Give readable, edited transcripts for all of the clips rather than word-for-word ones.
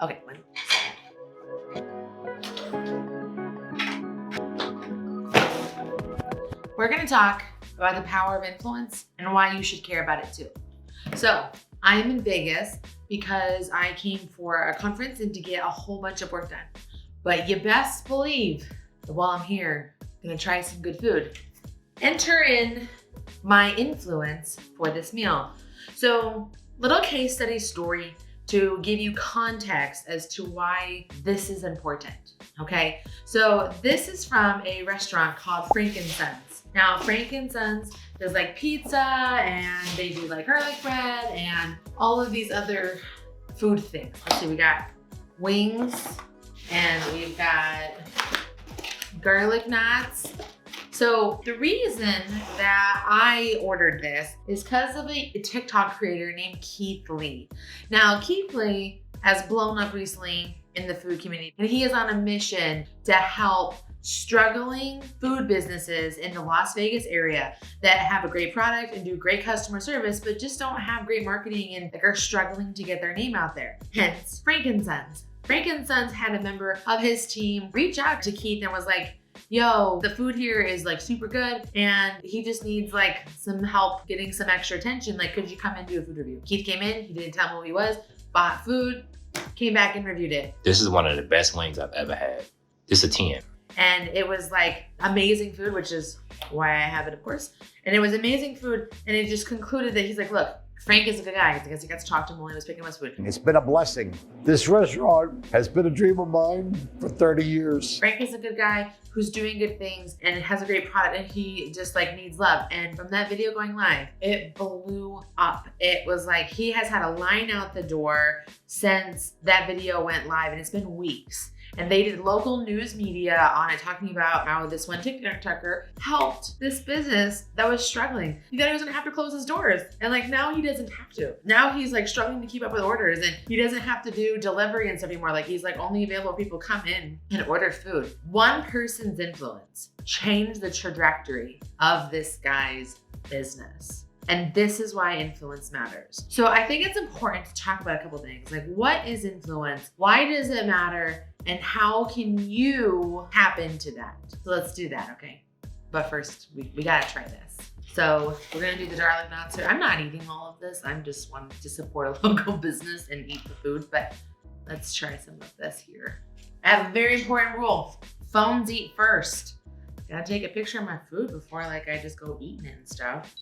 Okay. We're gonna talk about the power of influence and why you should care about it too. So I'm in Vegas because I came for a conference and to get a whole bunch of work done. But you best believe that while I'm here, I'm gonna try some good food. Enter in my influence for this meal. So little case study story to give you context as to why this is important, okay? So this is from a restaurant called Frank & Sons. Now, Frank & Sons does like pizza and they do like garlic bread and all of these other food things. Let's see, we got wings and we've got garlic knots. So the reason that I ordered this is because of a TikTok creator named Keith Lee. Now, Keith Lee has blown up recently in the food community, and he is on a mission to help struggling food businesses in the Las Vegas area that have a great product and do great customer service, but just don't have great marketing and are struggling to get their name out there. Hence, Frank & Sons. Frank & Sons had a member of his team reach out to Keith and was like, yo, the food here is like super good and he just needs like some help getting some extra attention. Like, could you come and do a food review? Keith came in, he didn't tell me who he was, bought food, came back and reviewed it. This is one of the best wings I've ever had. This is a 10. And it was like amazing food, which is why I have it, of course. And it was amazing food. And it just concluded that he's like, look, Frank is a good guy. I guess he got to talk to him while he was picking up his food. It's been a blessing. This restaurant has been a dream of mine for 30 years. Frank is a good guy who's doing good things and has a great product and he just like needs love. And from that video going live, it blew up. It was like he has had a line out the door since that video went live and it's been weeks. And they did local news media on it talking about how this one TikToker helped this business that was struggling. He thought he was gonna have to close his doors. And like now he doesn't have to. Now he's like struggling to keep up with orders and he doesn't have to do delivery and stuff anymore. Like he's like only available if people come in and order food. One person's influence changed the trajectory of this guy's business. And this is why influence matters. So I think it's important to talk about a couple things. Like, what is influence? Why does it matter? And how can you tap into that? So let's do that, okay? But first, we gotta try this. So we're gonna do the garlic knots here. I'm not eating all of this. I'm just wanting to support a local business and eat the food, but let's try some of this here. I have a very important rule. Phones eat first. Gotta take a picture of my food before like I just go eating it and stuff.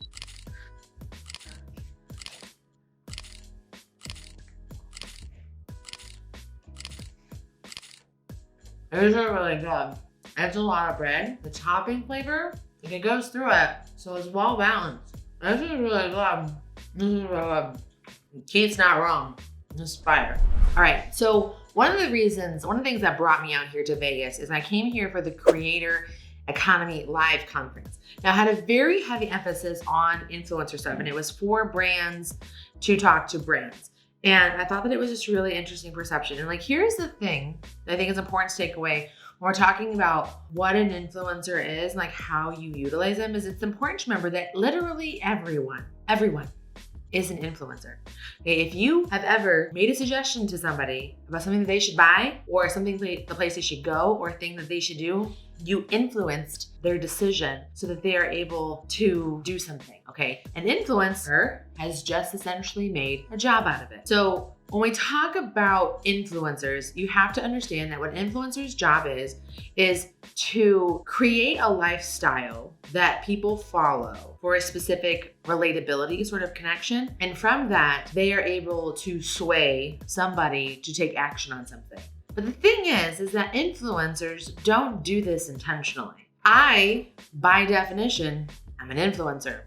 These are really good. It's a lot of bread. The topping flavor, it goes through it, so it's well balanced. This is really good. This is really good. Keith's not wrong. This is fire. All right, so one of the things that brought me out here to Vegas is I came here for the Creator Economy Live Conference. Now, I had a very heavy emphasis on influencer stuff, and it was for brands to talk to brands. And I thought that it was just really interesting perception. And like, here's the thing that I think is important to take away when we're talking about what an influencer is and like how you utilize them is it's important to remember that literally everyone is an influencer. Okay, if you have ever made a suggestion to somebody about something that they should buy or something the place they should go or a thing that they should do, you influenced their decision so that they are able to do something, okay? An influencer has just essentially made a job out of it. So when we talk about influencers, you have to understand that what an influencer's job is to create a lifestyle that people follow for a specific relatability sort of connection. And from that, they are able to sway somebody to take action on something. But the thing is that influencers don't do this intentionally. I, by definition, am an influencer.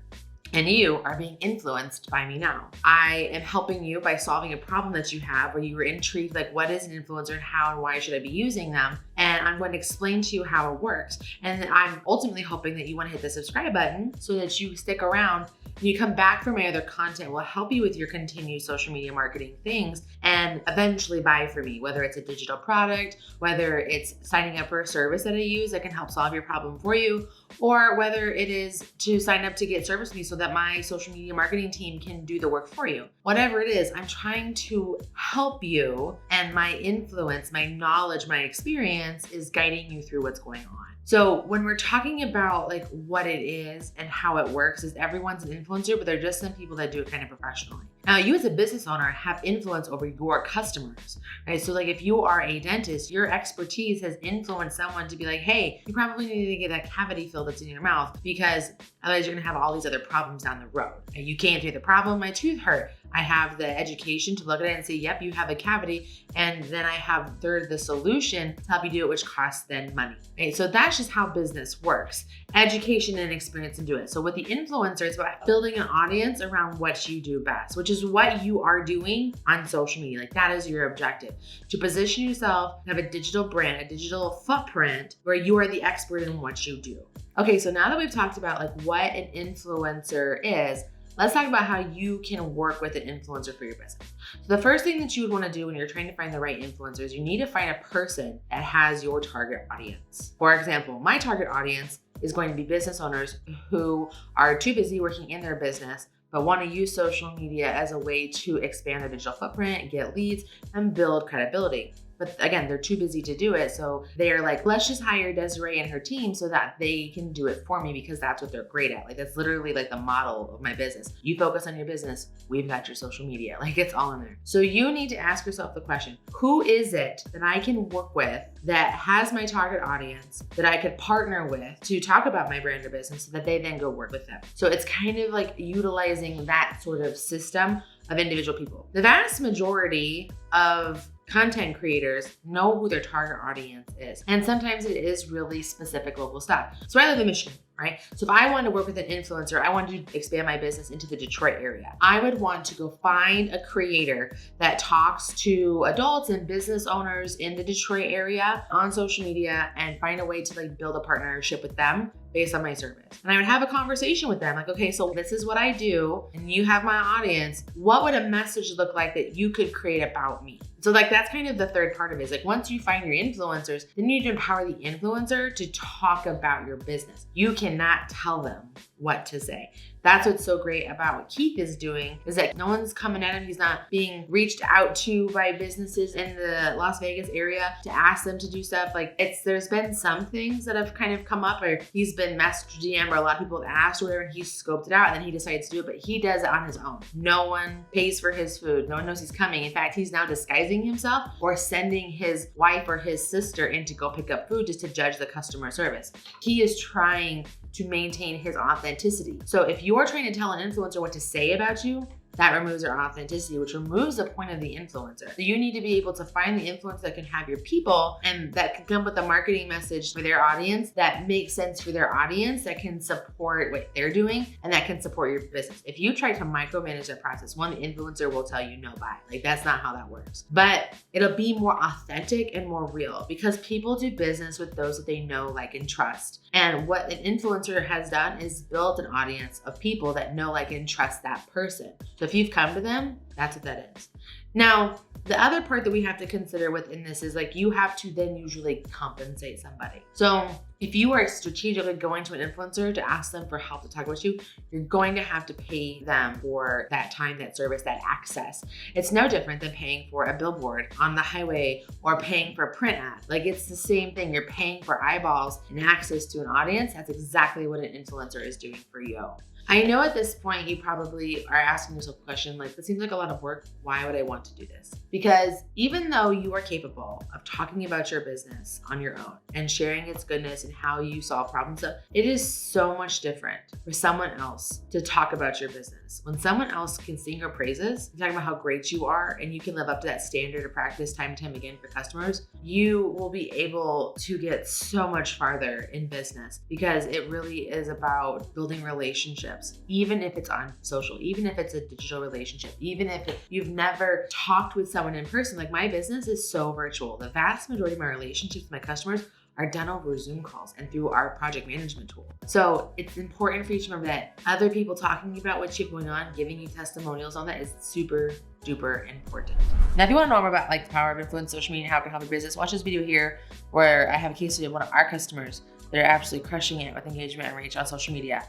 And you are being influenced by me now. I am helping you by solving a problem that you have where you were intrigued, like what is an influencer and how and why should I be using them? And I'm going to explain to you how it works. And then I'm ultimately hoping that you want to hit the subscribe button so that you stick around You come back for my other content will help you with your continued social media marketing things and eventually buy from me, whether it's a digital product, whether it's signing up for a service that I use that can help solve your problem for you, or whether it is to sign up to get service with me so that my social media marketing team can do the work for you. Whatever it is, I'm trying to help you, and my influence, my knowledge, my experience is guiding you through what's going on. So when we're talking about like what it is and how it works, is everyone's an influencer, but they're just some people that do it kind of professionally. Now, you as a business owner have influence over your customers, right? So like if you are a dentist, your expertise has influenced someone to be like, hey, you probably need to get that cavity filled that's in your mouth because otherwise you're gonna have all these other problems down the road. And you can't do the problem, my tooth hurt. I have the education to look at it and say, yep, you have a cavity. And then I have third, the solution to help you do it, which costs then money, right? So that's just how business works. Education and experience in doing it. So with the influencer, it's about building an audience around what you do best, which is what you are doing on social media. Like that is your objective, to position yourself, have a digital brand, a digital footprint where you are the expert in what you do. Okay, so now that we've talked about like what an influencer is, let's talk about how you can work with an influencer for your business. So the first thing that you would want to do when you're trying to find the right influencers, you need to find a person that has your target audience. For example, my target audience is going to be business owners who are too busy working in their business, but want to use social media as a way to expand their digital footprint, get leads, and build credibility. But again, they're too busy to do it. So they're like, let's just hire Desiree and her team so that they can do it for me because that's what they're great at. Like that's literally like the model of my business. You focus on your business, we've got your social media. Like it's all in there. So you need to ask yourself the question, who is it that I can work with that has my target audience that I could partner with to talk about my brand or business so that they then go work with them? So it's kind of like utilizing that sort of system of individual people. The vast majority of content creators know who their target audience is. And sometimes it is really specific local stuff. So I live in Michigan, right? So if I want to work with an influencer, I want to expand my business into the Detroit area. I would want to go find a creator that talks to adults and business owners in the Detroit area on social media and find a way to like build a partnership with them based on my service. And I would have a conversation with them like, okay, so this is what I do and you have my audience. What would a message look like that you could create about me? So like that's kind of the third part of it. Is like once you find your influencers, then you need to empower the influencer to talk about your business. You cannot tell them what to say. That's what's so great about what Keith is doing, is that no one's coming at him. He's not being reached out to by businesses in the Las Vegas area to ask them to do stuff. Like there's been some things that have kind of come up, or he's been messaged DM, or a lot of people have asked or whatever, and he's scoped it out and then he decides to do it, but he does it on his own. No one pays for his food. No one knows he's coming. In fact, he's now disguising himself or sending his wife or his sister in to go pick up food just to judge the customer service. He is trying to maintain his authenticity. So if you're trying to tell an influencer what to say about you, that removes their authenticity, which removes the point of the influencer. So you need to be able to find the influencer that can have your people and that can come with a marketing message for their audience that makes sense for their audience, that can support what they're doing and that can support your business. If you try to micromanage that process, one, the influencer will tell you no bye. Like that's not how that works. But it'll be more authentic and more real because people do business with those that they know, like, and trust. And what an influencer has done is built an audience of people that know, like, and trust that person. So if you've come to them, that's what that is. Now, the other part that we have to consider within this is like you have to then usually compensate somebody. So if you are strategically going to an influencer to ask them for help to talk about you, you're going to have to pay them for that time, that service, that access. It's no different than paying for a billboard on the highway or paying for a print ad. Like it's the same thing. You're paying for eyeballs and access to an audience. That's exactly what an influencer is doing for you. I know at this point you probably are asking yourself a question like, this seems like a lot of work. Why would I want to do this? Because even though you are capable of talking about your business on your own and sharing its goodness and how you solve problems, it is so much different for someone else to talk about your business. When someone else can sing your praises, talking about how great you are, and you can live up to that standard of practice time and time again for customers, you will be able to get so much farther in business because it really is about building relationships. Even if it's on social, even if it's a digital relationship, even if you've never talked with someone in person. Like my business is so virtual. The vast majority of my relationships with my customers are done over Zoom calls and through our project management tool. So it's important for you to remember that other people talking about what you have going on, giving you testimonials on that is super duper important. Now, if you want to know more about like the power of influence, social media, and how it can help your business, watch this video here where I have a case study of one of our customers that are absolutely crushing it with engagement and reach on social media.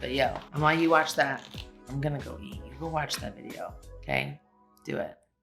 But yo, and while you watch that, I'm gonna go eat. You go watch that video, okay? Do it.